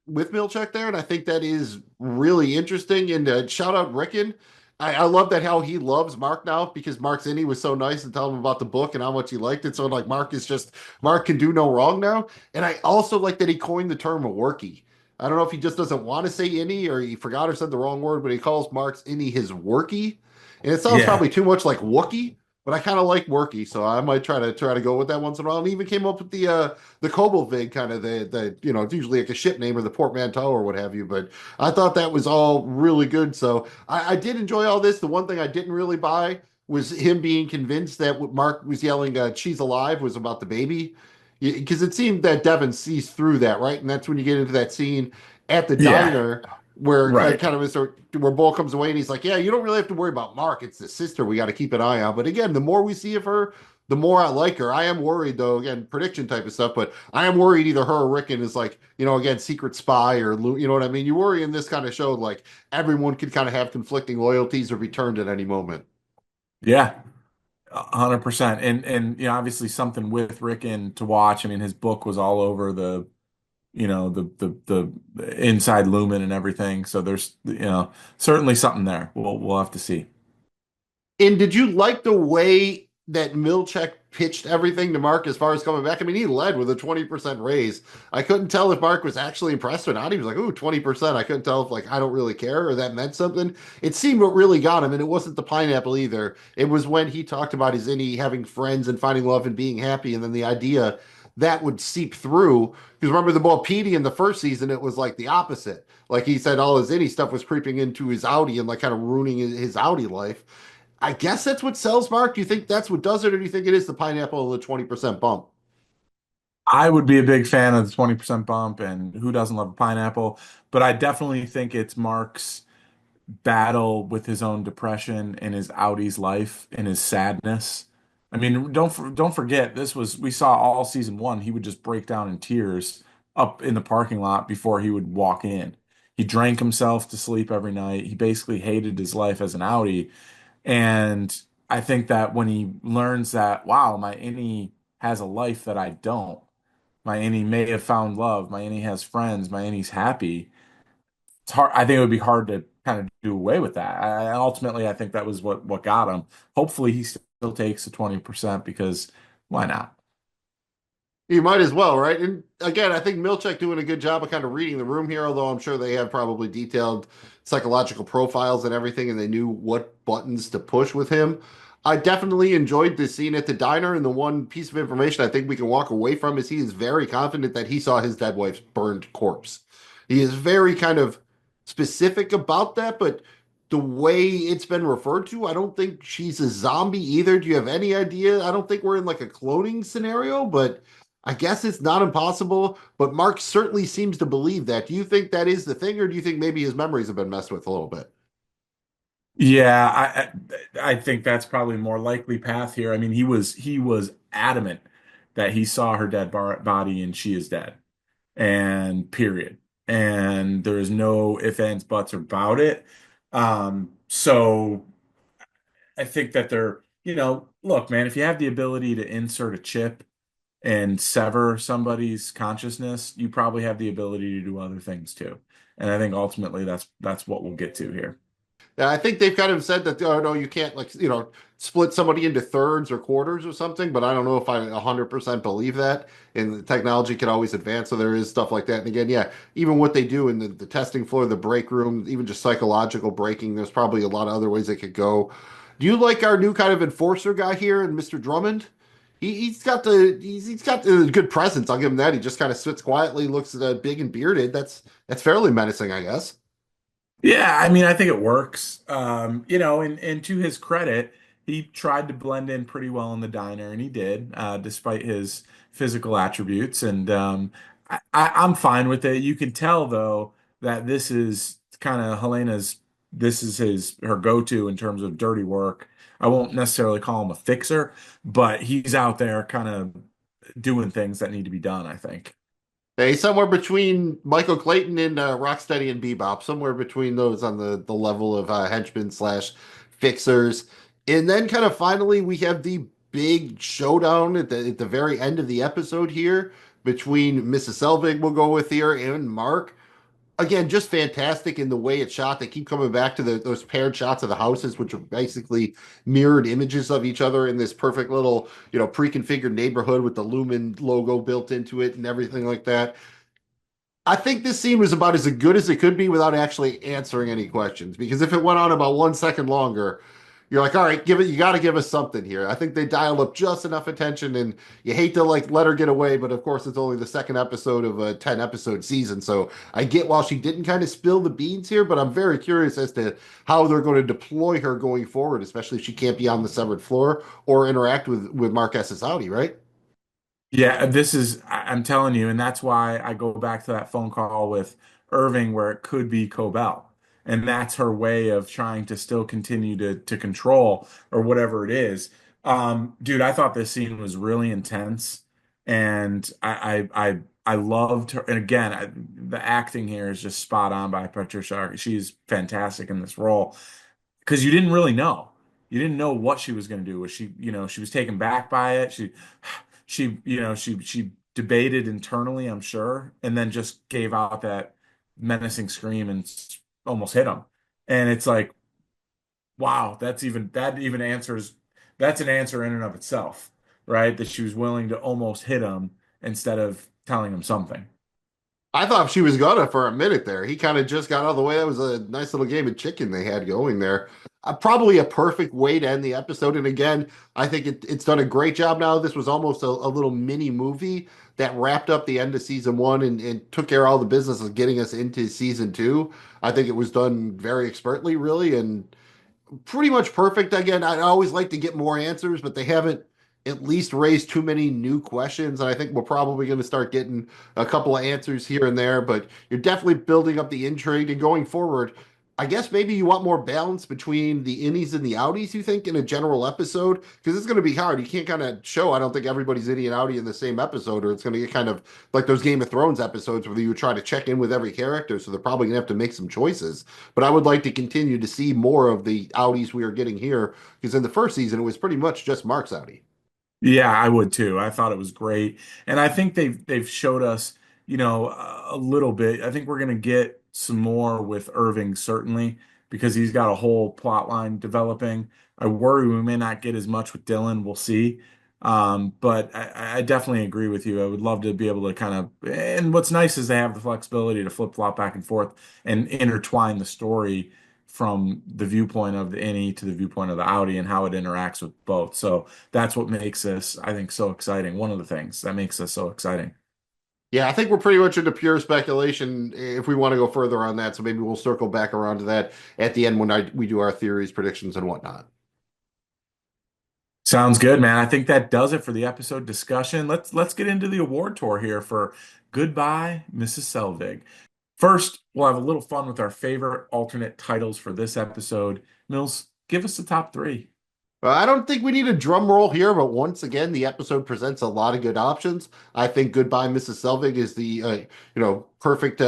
with Milchek there, and I think that is really interesting. And shout out Rickon. I love that how he loves Mark now because Mark's Innie was so nice and telling him about the book and how much he liked it. So like Mark can do no wrong now. And I also like that he coined the term a workie. I don't know if he just doesn't want to say Innie or he forgot or said the wrong word, but he calls Mark's Innie his workie. And it sounds Yeah. probably too much like Wookie, but I kind of like workie, so I might try to go with that once in a while. And even came up with the Kobelvig kind of the it's usually like a ship name or the portmanteau or what have you. But I thought that was all really good. So I did enjoy all this. The one thing I didn't really buy was him being convinced that what Mark was yelling, "She's alive," was about the baby. Because it seemed that Devin sees through that, right? And that's when you get into that scene at the Yeah, diner where right. kind of where Bull comes away and he's like, "Yeah, you don't really have to worry about Mark. It's the sister we got to keep an eye on." But again, the more we see of her, the more I like her. I am worried though, again, prediction type of stuff, but I am worried either her or Rickon is like, again, secret spy or you know what I mean? You worry in this kind of show, like everyone could kind of have conflicting loyalties or be turned at any moment. Yeah, 100%. And obviously something with Rickon to watch. I mean, his book was all over the inside Lumen and everything. So there's certainly something there. We'll have to see. And did you like the way that Milchek pitched everything to Mark as far as coming back? I mean, he led with a 20% raise. I couldn't tell if Mark was actually impressed or not. He was like, "Ooh, 20%." I couldn't tell if like I don't really care or that meant something. It seemed what really got him, and it wasn't the pineapple either. It was when he talked about his innie having friends and finding love and being happy, and then the idea that would seep through. Because remember the ball Petey in the first season, it was like the opposite. Like he said, all his innie stuff was creeping into his outie and like kind of ruining his outie life. I guess that's what sells, Mark. Do you think that's what does it, or do you think it is the pineapple and the 20% bump? I would be a big fan of the 20% bump, and who doesn't love a pineapple? But I definitely think it's Mark's battle with his own depression and his outies life and his sadness. I mean, don't forget this was we saw all season one. He would just break down in tears up in the parking lot before he would walk in. He drank himself to sleep every night. He basically hated his life as an outie. And I think that when he learns that, wow, my innie has a life that I don't. My innie may have found love. My innie has friends. My innie's happy. It's hard. I think it would be hard to kind of do away with that. Ultimately, I think that was what got him. Hopefully, he still takes the 20% because why not? You might as well, right? And again, I think Milchek doing a good job of kind of reading the room here, although I'm sure they have probably detailed psychological profiles and everything, and they knew what buttons to push with him. I definitely enjoyed the scene at the diner, and the one piece of information I think we can walk away from is he is very confident that he saw his dead wife's burned corpse. He is very kind of specific about that, but the way it's been referred to, I don't think she's a zombie either. Do you have any idea? I don't think we're in like a cloning scenario, but I guess it's not impossible, but Mark certainly seems to believe that. Do you think that is the thing, or do you think maybe his memories have been messed with a little bit? Yeah, I think that's probably a more likely path here. I mean, he was adamant that he saw her dead body and she is dead, and period. And there is no ifs, ands, buts about it. So I think that look, man, if you have the ability to insert a chip and sever somebody's consciousness, you probably have the ability to do other things too. And I think ultimately that's what we'll get to here. Yeah, I think they've kind of said that, oh, no, you can't, like, split somebody into thirds or quarters or something, but I don't know if I 100% believe that. And the technology can always advance, so there is stuff like that. And again, yeah, even what they do in the testing floor, the break room, even just psychological breaking, there's probably a lot of other ways it could go. Do you like our new kind of enforcer guy here and Mr. Drummond? He's got the good presence. I'll give him that. He just kind of sits quietly, looks big and bearded. That's fairly menacing, I guess. Yeah, I mean, I think it works. And to his credit, he tried to blend in pretty well in the diner, and he did, despite his physical attributes. And I'm fine with it. You can tell though that this is kind of Helena's. This is her go-to in terms of dirty work. I won't necessarily call him a fixer, but he's out there kind of doing things that need to be done, I think. Hey, somewhere between Michael Clayton and Rocksteady and Bebop, somewhere between those on the level of henchmen slash fixers. And then kind of finally we have the big showdown at the very end of the episode here between Mrs. Selvig we'll go with here and Mark. Again, just fantastic in the way it's shot. They keep coming back to those paired shots of the houses, which are basically mirrored images of each other in this perfect little, pre-configured neighborhood with the Lumen logo built into it and everything like that. I think this scene was about as good as it could be without actually answering any questions. Because if it went on about 1 second longer, you're like, all right, give it. You got to give us something here. I think they dialed up just enough attention, and you hate to like let her get away, but of course it's only the second episode of a 10 episode season. So I get while she didn't kind of spill the beans here, but I'm very curious as to how they're going to deploy her going forward, especially if she can't be on the severed floor or interact with Marques's Audi, right? Yeah, I'm telling you, and that's why I go back to that phone call with Irving where it could be Cobell. And that's her way of trying to still continue to control or whatever it is. Dude, I thought this scene was really intense, and I loved her. And again, the acting here is just spot on by Patricia Arquette. She's fantastic in this role because you didn't really know. You didn't know what she was going to do. Was she, she was taken back by it. She debated internally, I'm sure, and then just gave out that menacing scream and almost hit him. And it's like, wow, that even answers that's an answer in and of itself, right? That she was willing to almost hit him instead of telling him something. I thought she was gonna for a minute there. He kind of just got out of the way. That was a nice little game of chicken they had going there. Probably a perfect way to end the episode. And again, I think it's done a great job now. This was almost a little mini movie that wrapped up the end of season one and took care of all the business of getting us into season two. I think it was done very expertly, really, and pretty much perfect. Again, I always like to get more answers, but they haven't at least raised too many new questions. And I think we're probably going to start getting a couple of answers here and there, but you're definitely building up the intrigue and going forward. I guess maybe you want more balance between the innies and the outies, you think, in a general episode? Because it's going to be hard. You can't kind of show, I don't think everybody's innie and outie in the same episode, or it's going to get kind of like those Game of Thrones episodes where you try to check in with every character. So they're probably going to have to make some choices. But I would like to continue to see more of the outies we are getting here because in the first season it was pretty much just Mark's outie. Yeah, I would too. I thought it was great. And I think they've showed us, a little bit. I think we're going to get some more with Irving certainly because he's got a whole plot line developing. I worry we may not get as much with Dylan. We'll see. But I definitely agree with you. I would love to be able to kind of, and what's nice is they have the flexibility to flip-flop back and forth and intertwine the story from the viewpoint of the innie to the viewpoint of the outie and how it interacts with both. So that's what makes this, I think, so exciting. One of the things that makes this so exciting. Yeah, I think we're pretty much into pure speculation if we want to go further on that. So maybe we'll circle back around to that at the end when we do our theories, predictions, and whatnot. Sounds good, man. I think that does it for the episode discussion. Let's get into the award tour here for Goodbye, Mrs. Selvig. First, we'll have a little fun with our favorite alternate titles for this episode. Mills, give us the top three. I don't think we need a drum roll here, but once again, the episode presents a lot of good options. I think Goodbye, Mrs. Selvig is the perfect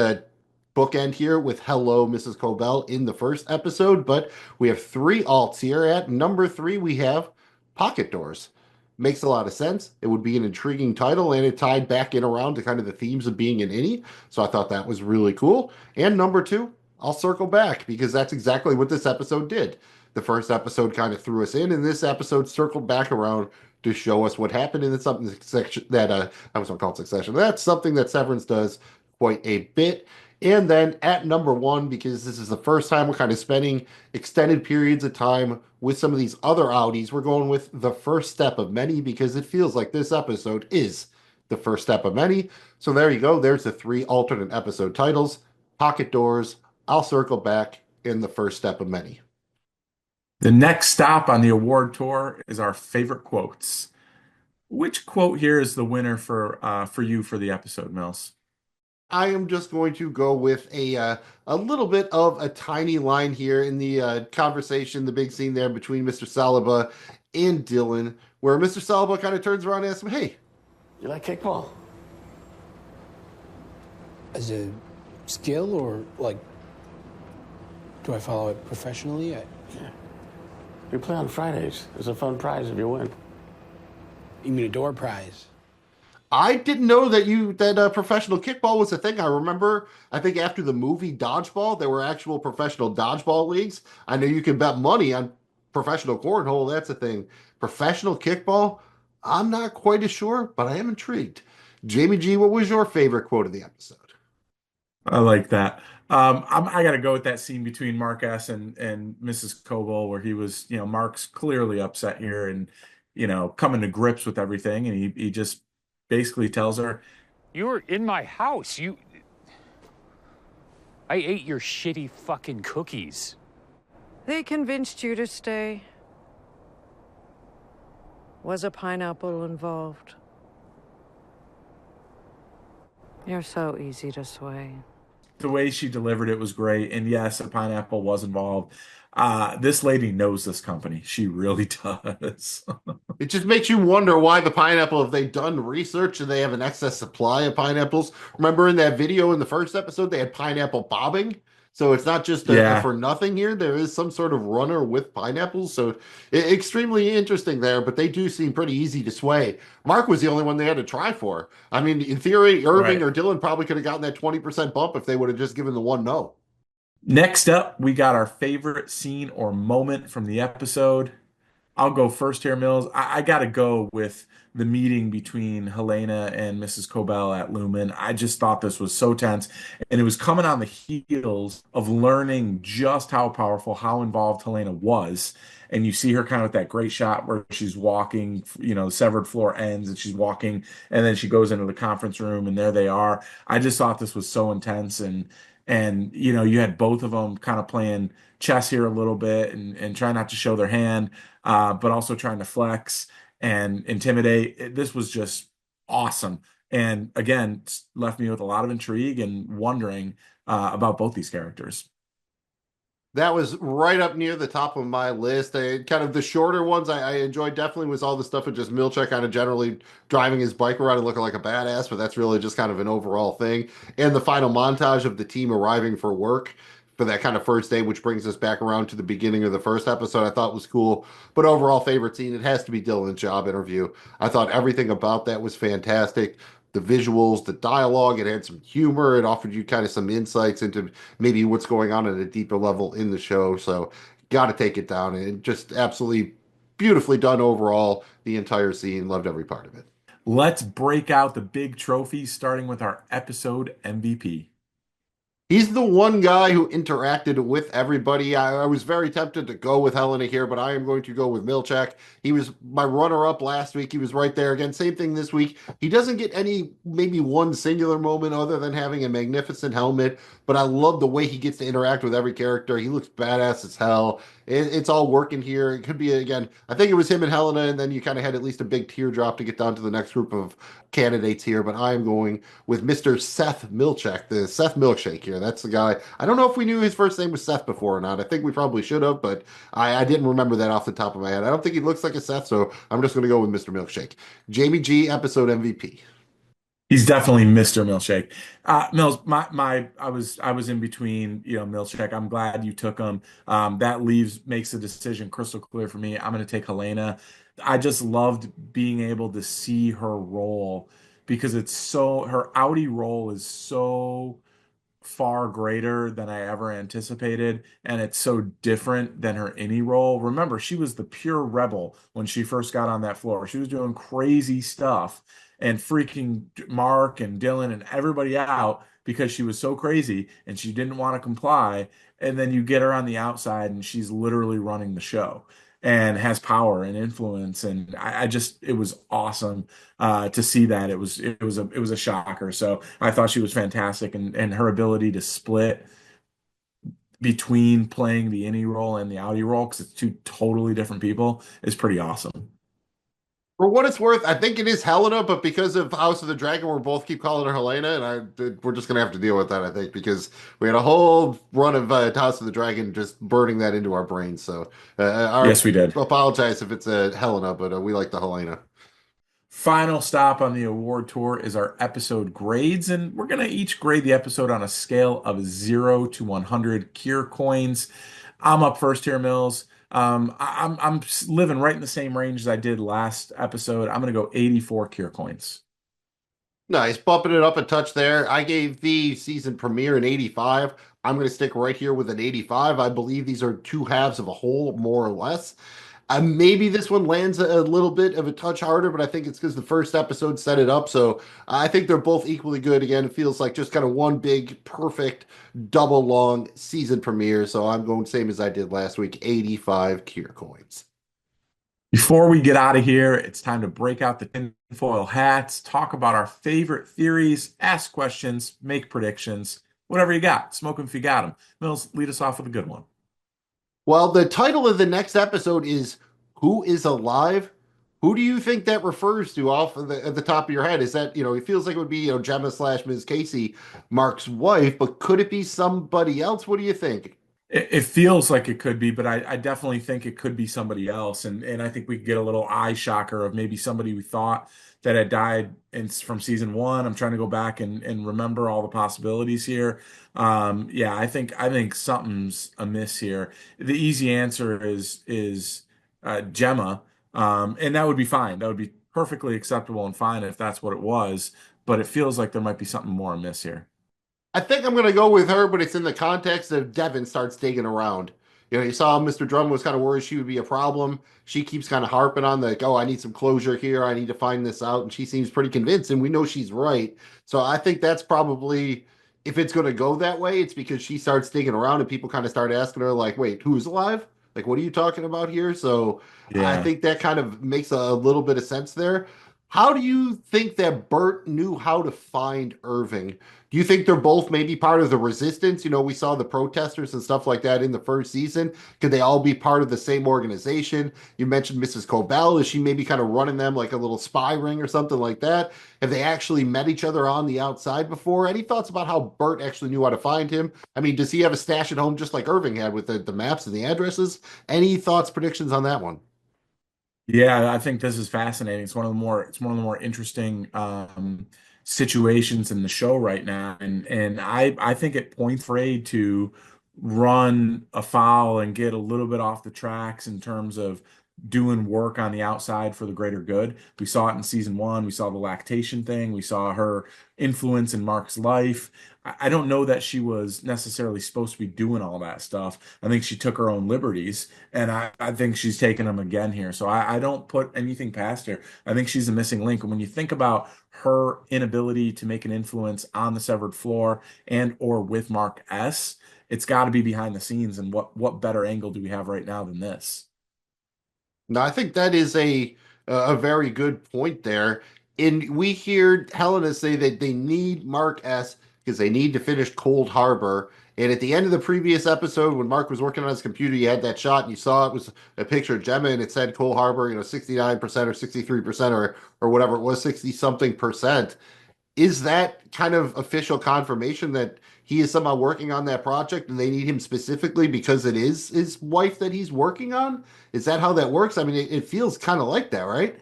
bookend here with Hello, Mrs. Cobell in the first episode. But we have three alts here. At number three, we have Pocket Doors. Makes a lot of sense. It would be an intriguing title, and it tied back in around to kind of the themes of being an innie. So I thought that was really cool. And number two, I'll circle back because that's exactly what this episode did. The first episode kind of threw us in, and this episode circled back around to show us what happened. And it's something that I was going to call it Succession. That's something that Severance does quite a bit. And then at number one, because this is the first time we're kind of spending extended periods of time with some of these other outies, we're going with the first step of many because it feels like this episode is the first step of many. So there you go. There's the three alternate episode titles: Pocket Doors, I'll Circle Back, and the first step of many. The next stop on the award tour is our favorite quotes. Which quote here is the winner for you for the episode, Mills? I am just going to go with a little bit of a tiny line here in the conversation, the big scene there between Mr. Saliba and Dylan, where Mr. Saliba kind of turns around and asks him, "Hey, You like kickball? As a skill or like, do I follow it professionally? We play on Fridays. There's a fun prize if you win. You mean a door prize? I didn't know that professional kickball was a thing. I remember, I think after the movie Dodgeball, there were actual professional dodgeball leagues. I know you can bet money on professional cornhole. That's a thing. Professional kickball, I'm not quite as sure, but I am intrigued. Jamie G, what was your favorite quote of the episode? I like that. I got to go with that scene between Mark S. and Mrs. Coble, where he was, Mark's clearly upset here and, coming to grips with everything. And he just basically tells her, You were in my house. I ate your shitty fucking cookies. They convinced you to stay. Was a pineapple involved? You're so easy to sway. The way she delivered it was great. And yes, a pineapple was involved. This lady knows this company. She really does. It just makes you wonder why the pineapple, have they done research? Do they have an excess supply of pineapples? Remember in that video in the first episode, they had pineapple bobbing. So it's not just a Yeah, for nothing here. There is some sort of runner with pineapples. So extremely interesting there, but they do seem pretty easy to sway. Mark was the only one they had to try for. I mean, in theory, Irving right. or Dylan probably could have gotten that 20% bump if they would have just given the one no. Next up, we got our favorite scene or moment from the episode. I'll go first here, Mills. I got to go with the meeting between Helena and Mrs. Cobell at Lumen. I just thought this was so tense. And it was coming on the heels of learning just how powerful, how involved Helena was. And you see her kind of with that great shot where she's walking, the severed floor ends and she's walking, and then she goes into the conference room and there they are. I just thought this was so intense. And you had both of them kind of playing chess here a little bit and trying not to show their hand, but also trying to flex and intimidate. This was just awesome. And again, left me with a lot of intrigue and wondering about both these characters. That was right up near the top of my list. Kind of the shorter ones I enjoyed definitely was all the stuff with just Milchek kind of generally driving his bike around and looking like a badass, but that's really just kind of an overall thing. And the final montage of the team arriving for work for that kind of first day, which brings us back around to the beginning of the first episode, I thought was cool. But overall favorite scene, it has to be Dylan's job interview. I thought everything about that was fantastic. The visuals, the dialogue, it had some humor. It offered you kind of some insights into maybe what's going on at a deeper level in the show. So, got to take it down. And just absolutely beautifully done overall. The entire scene, loved every part of it. Let's break out the big trophies, starting with our episode MVP. He's the one guy who interacted with everybody. I was very tempted to go with Helena here, but I am going to go with Milchek. He was my runner-up last week. He was right there again. Same thing this week. He doesn't get any, maybe one singular moment other than having a magnificent helmet, but I love the way he gets to interact with every character. He looks badass as hell. It's all working here. It could be, again, I think it was him and Helena, and then you kind of had at least a big teardrop to get down to the next group of candidates here, but I am going with Mr. Seth Milchek, the Seth Milkshake here. That's the guy. I don't know if we knew his first name was Seth before or not. I think we probably should have, but I didn't remember that off the top of my head. I don't think he looks like a Seth, so I'm just going to go with Mr. Milkshake. Jamie G, episode MVP. He's definitely Mr. Milkshake. Mills, I was in between, Milkshake. I'm glad you took him. That makes the decision crystal clear for me. I'm going to take Helena. I just loved being able to see her role because her Audi role is so far greater than I ever anticipated, and it's so different than her any role. Remember, she was the pure rebel when she first got on that floor. She was doing crazy stuff and freaking Mark and Dylan and everybody out because she was so crazy and she didn't want to comply. And then you get her on the outside and she's literally running the show and has power and influence. And I just, it was awesome to see that. It was a shocker. So I thought she was fantastic, and her ability to split between playing the Innie role and the Audi role, because it's two totally different people, is pretty awesome. For what it's worth, I think it is Helena, but because of House of the Dragon, we're both keep calling her Helena, and we're just gonna have to deal with that, I think, because we had a whole run of House of the Dragon just burning that into our brains. So, our Yes, we did. apologize if it's a Helena, but we like the Helena. Final stop on the award tour is our episode grades, and we're going to each grade the episode on a scale of 0 to 100 cure coins. I'm up first here, Mills. I'm living right in the same range as I did last episode. I'm going to go 84 cure coins. Nice, bumping it up a touch there. I gave the season premiere an 85. I'm going to stick right here with an 85. I believe these are two halves of a whole, more or less. Maybe this one lands a little bit of a touch harder, but I think it's because the first episode set it up. So I think they're both equally good. Again, it feels like just kind of one big, perfect, double long season premiere. So I'm going same as I did last week, 85 cure coins. Before we get out of here, it's time to break out the tinfoil hats, talk about our favorite theories, ask questions, make predictions, whatever you got. Smoke 'em if you got 'em. Mills, lead us off with a good one. Well, the title of the next episode is Who is Alive? Who do you think that refers to off of at the top of your head? Is that, it feels like it would be, Gemma slash Ms. Casey, Mark's wife, but could it be somebody else? What do you think? It feels like it could be, but I definitely think it could be somebody else. And I think we could get a little eye shocker of maybe somebody we thought that had died from season one. I'm trying to go back and remember all the possibilities here. Yeah, I think something's amiss here. The easy answer is Gemma, and that would be fine. That would be perfectly acceptable and fine if that's what it was. But it feels like there might be something more amiss here. I think I'm going to go with her, but it's in the context of Devin starts digging around. You saw Mr. Drum was kind of worried she would be a problem. She keeps kind of harping on the, oh, I need some closure here. I need to find this out. And she seems pretty convinced, and we know she's right. So I think that's probably, if it's going to go that way, it's because she starts digging around and people kind of start asking her, like, wait, who's alive? Like, what are you talking about here? So I Yeah. think that kind of makes a little bit of sense there. How do you think that Bert knew how to find Irving? Do you think they're both maybe part of the resistance? We saw the protesters and stuff like that in the first season. Could they all be part of the same organization? You mentioned Mrs. Cobell. Is she maybe kind of running them like a little spy ring or something like that? Have they actually met each other on the outside before? Any thoughts about how Bert actually knew how to find him? I mean, does he have a stash at home just like Irving had with the maps and the addresses? Any thoughts, predictions on that one? Yeah, I think this is fascinating. It's one of the more interesting situations in the show right now. And I think it points Frayed to run afoul and get a little bit off the tracks in terms of doing work on the outside for the greater good. We saw it in season one. We saw the lactation thing. We saw her influence in Mark's life. I don't know that she was necessarily supposed to be doing all that stuff. I think she took her own liberties. And I think she's taking them again here. So I don't put anything past her. I think she's a missing link. And when you think about her inability to make an influence on the severed floor and or with Mark S, it's got to be behind the scenes. And what better angle do we have right now than this? No, I think that is a very good point there. And we hear Helena say that they need Mark S because they need to finish Cold Harbor. And at the end of the previous episode, when Mark was working on his computer, you had that shot and you saw it was a picture of Gemma and it said Cold Harbor, 69% or 63% or whatever it was, 60 something percent. Is that kind of official confirmation that he is somehow working on that project and they need him specifically because it is his wife that he's working on? Is that how that works? I mean, it feels kind of like that, right?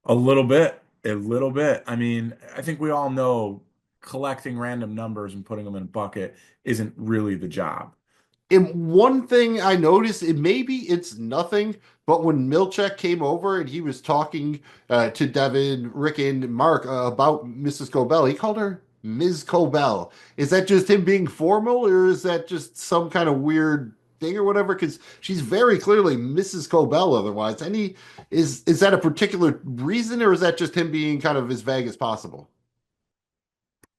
A little bit, a little bit. I mean, I think we all know collecting random numbers and putting them in a bucket isn't really the job. And one thing I noticed, maybe it's nothing, but when Milchek came over and he was talking to Devin, Rick, and Mark about Mrs. Cobell, he called her Ms. Cobell. Is that just him being formal, or is that just some kind of weird thing or whatever? Because she's very clearly Mrs. Cobell otherwise. Is that a particular reason, or is that just him being kind of as vague as possible?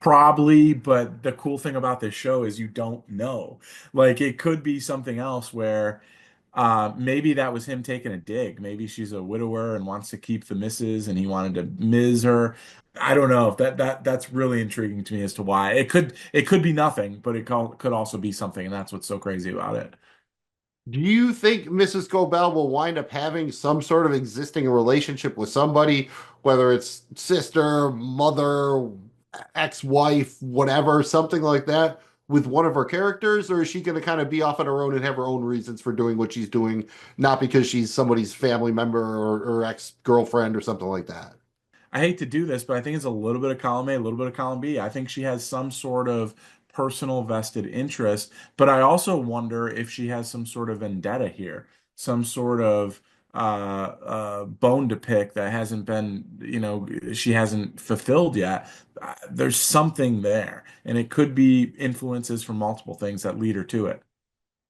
Probably, but the cool thing about this show is you don't know. Like it could be something else where maybe that was him taking a dig. Maybe she's a widower and wants to keep the missus and he wanted to ms her. I don't know if that's really intriguing to me as to why. It could be nothing, but could also be something, and that's what's so crazy about it. Do you think Mrs. Cobell will wind up having some sort of existing relationship with somebody, whether it's sister, mother, ex-wife, whatever, something like that, with one of her characters, or is she going to kind of be off on her own and have her own reasons for doing what she's doing, not because she's somebody's family member or ex-girlfriend or something like that? I hate to do this, but I think it's a little bit of column A, a little bit of column B. I think she has some sort of personal vested interest, but I also wonder if she has some sort of vendetta here, some sort of bone to pick that hasn't been, she hasn't fulfilled yet. There's something there, and it could be influences from multiple things that lead her to it.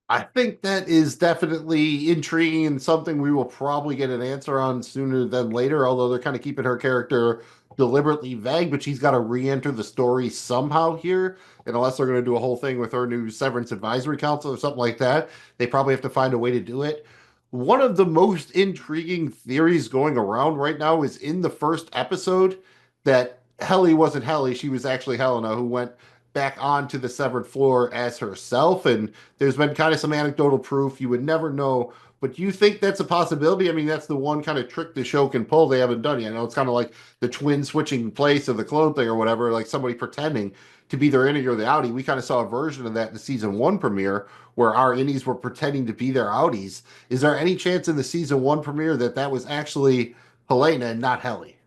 I think that is definitely intriguing and something we will probably get an answer on sooner than later, although they're kind of keeping her character deliberately vague, but she's got to re-enter the story somehow here. And unless they're going to do a whole thing with her new Severance Advisory Council or something like that, they probably have to find a way to do it. One of the most intriguing theories going around right now is in the first episode that Helly wasn't Helly, she was actually Helena who went back onto the severed floor as herself. And there's been kind of some anecdotal proof. You would never know. But do you think that's a possibility? I mean, that's the one kind of trick the show can pull they haven't done yet. I know it's kind of like the twin switching place of the clone thing or whatever, like somebody pretending to be their innie or the outie. We kind of saw a version of that in the season one premiere where our innies were pretending to be their outies. Is there any chance in the season one premiere that that was actually Helena and not Helly?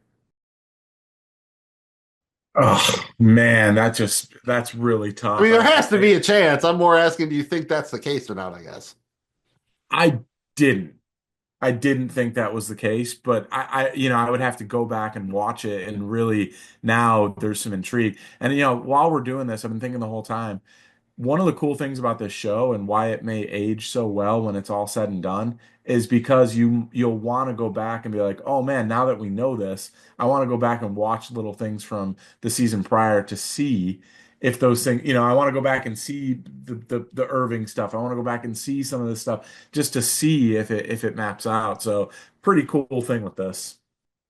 Oh man, that's really I tough. mean, there has to be a chance. I'm more asking, do you think that's the case or not, I guess? I didn't. I didn't think that was the case, but I would have to go back and watch it and really now there's some intrigue. And while we're doing this, I've been thinking the whole time, one of the cool things about this show and why it may age so well when it's all said and done is because you'll want to go back and be like, oh man, now that we know this, I want to go back and watch little things from the season prior to see if those things, I want to go back and see the Irving stuff. I want to go back and see some of this stuff just to see if it maps out. So pretty cool thing with this.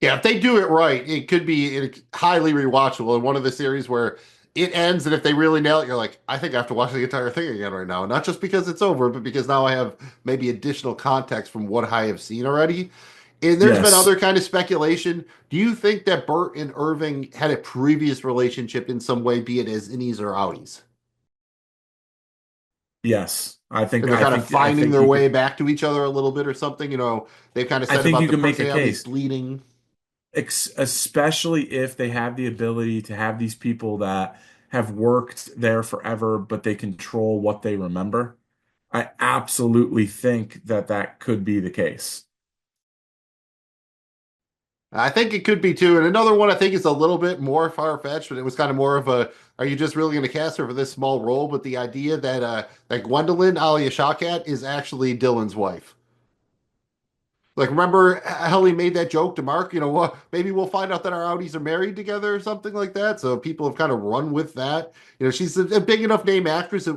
Yeah, if they do it right, it could be highly rewatchable. And one of the series where it ends, and if they really nail it, you're like, I think I have to watch the entire thing again right now. Not just because it's over, but because now I have maybe additional context from what I have seen already. And there's been Yes. other kind of speculation. Do you think that Bert and Irving had a previous relationship in some way, be it as innies or outies? Yes. I think And they're I kind of think I finding think their you way could back to each other a little bit or something. They've kind of I said think about you the can make a personalities case. bleeding. Especially if they have the ability to have these people that have worked there forever, but they control what they remember. I absolutely think that that could be the case. I think it could be too. And another one I think is a little bit more far-fetched, but it was kind of more of a, are you just really going to cast her for this small role? But the idea that Gwendolyn Alia Shawkat is actually Dylan's wife. Like, remember how he made that joke to Mark? What? Maybe we'll find out that our Audis are married together or something like that. So people have kind of run with that. She's a big enough name actress.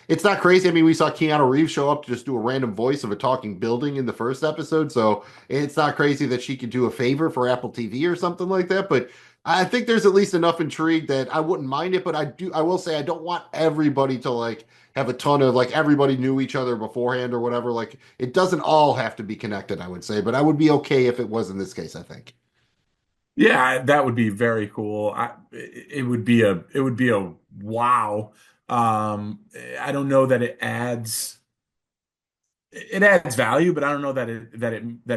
It's not crazy. I mean, we saw Keanu Reeves show up to just do a random voice of a talking building in the first episode. So it's not crazy that she could do a favor for Apple TV or something like that. But I think there's at least enough intrigue that I wouldn't mind it. But I will say, I don't want everybody to like have a ton of like everybody knew each other beforehand or whatever. Like it doesn't all have to be connected, I would say, but I would be okay if it was in this case, I think. Yeah, that would be very cool. It would be a wow. I don't know that it adds value, but I don't know that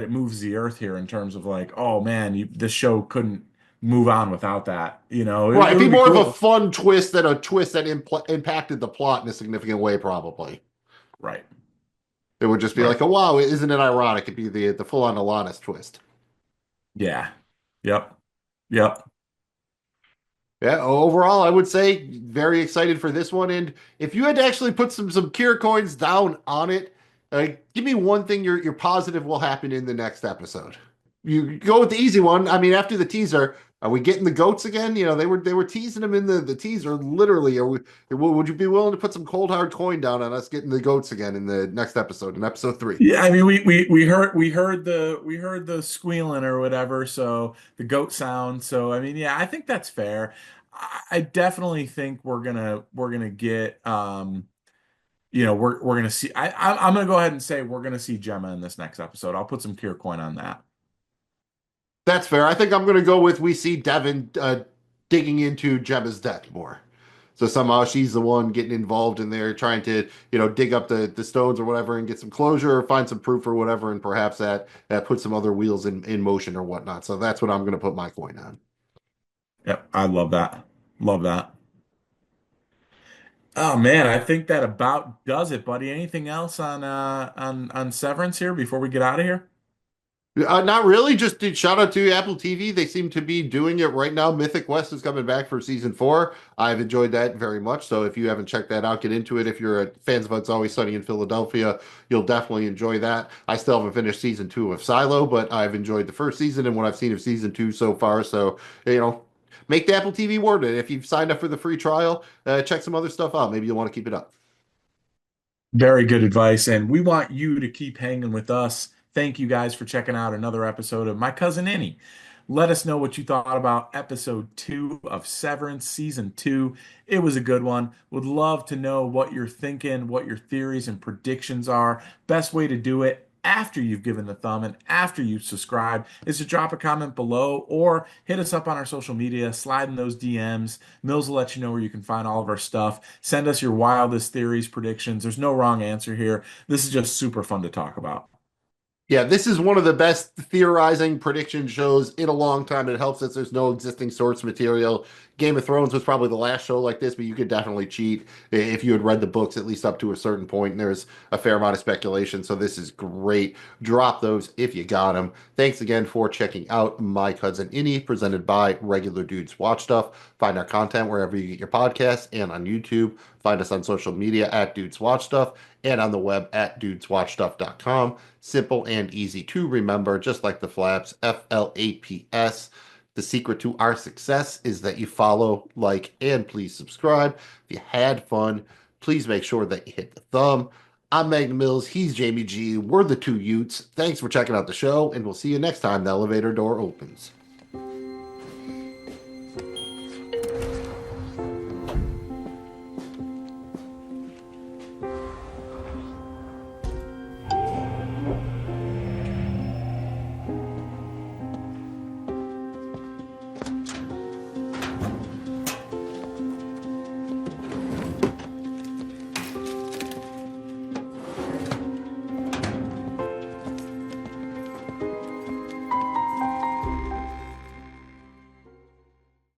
it moves the earth here in terms of like, oh man, this show couldn't move on without that. It, Right, it it'd be would be more of a cool. fun twist than a twist that impacted the plot in a significant way, probably. Right. It would just be Right. like, oh wow, isn't it ironic? It'd be the full on Alanis twist. Yeah. Yep. Yep. Yeah, overall, I would say very excited for this one. And if you had to actually put some Kira coins down on it, give me one thing you're positive will happen in the next episode. You go with the easy one. I mean, after the teaser, are we getting the goats again? They were teasing them in the teaser. Literally, would you be willing to put some cold hard coin down on us getting the goats again in the next episode, in episode three? Yeah, I mean we heard the squealing or whatever, so the goat sound. So I mean, yeah, I think that's fair. I definitely think we're gonna get we're gonna see I'm gonna go ahead and say we're gonna see Gemma in this next episode. I'll put some Kier coin on that. That's fair. I think I'm going to go with we see Devin digging into Gemma's death more. So somehow she's the one getting involved in there, trying to, dig up the stones or whatever and get some closure or find some proof or whatever. And perhaps that puts some other wheels in motion or whatnot. So that's what I'm going to put my coin on. Yep, I love that. Love that. Oh man, I think that about does it, buddy. Anything else on Severance here before we get out of here? Not really. Just shout out to Apple TV. They seem to be doing it right now. Mythic West is coming back for season four. I've enjoyed that very much. So if you haven't checked that out, get into it. If you're a fans of It's Always Sunny in Philadelphia, you'll definitely enjoy that. I still haven't finished season two of Silo, but I've enjoyed the first season and what I've seen of season two so far. So, make the Apple TV worth it. If you've signed up for the free trial, check some other stuff out. Maybe you'll want to keep it up. Very good advice, and we want you to keep hanging with us. Thank you guys for checking out another episode of My Cousin Innie. Let us know what you thought about episode 2 of Severance season 2. It was a good one. Would love to know what you're thinking, what your theories and predictions are. Best way to do it after you've given the thumb and after you've subscribed is to drop a comment below or hit us up on our social media, slide in those DMs. Mills will let you know where you can find all of our stuff. Send us your wildest theories, predictions. There's no wrong answer here. This is just super fun to talk about. Yeah, this is one of the best theorizing prediction shows in a long time. It helps that there's no existing source material. Game of Thrones was probably the last show like this, but you could definitely cheat if you had read the books at least up to a certain point, and there's a fair amount of speculation. So this is great. Drop those if you got them. Thanks again for checking out My Cousin Innie, presented by Regular Dudes Watch Stuff. Find our content wherever you get your podcasts and on YouTube. Find us on social media at Dudes Watch Stuff and on the web at dudeswatchstuff.com. Simple and easy to remember, just like the flaps, FLAPS. The secret to our success is that you follow, like, and please subscribe. If you had fun, please make sure that you hit the thumb. I'm Magna Mills. He's Jamie G. We're the two Utes. Thanks for checking out the show, and we'll see you next time the elevator door opens.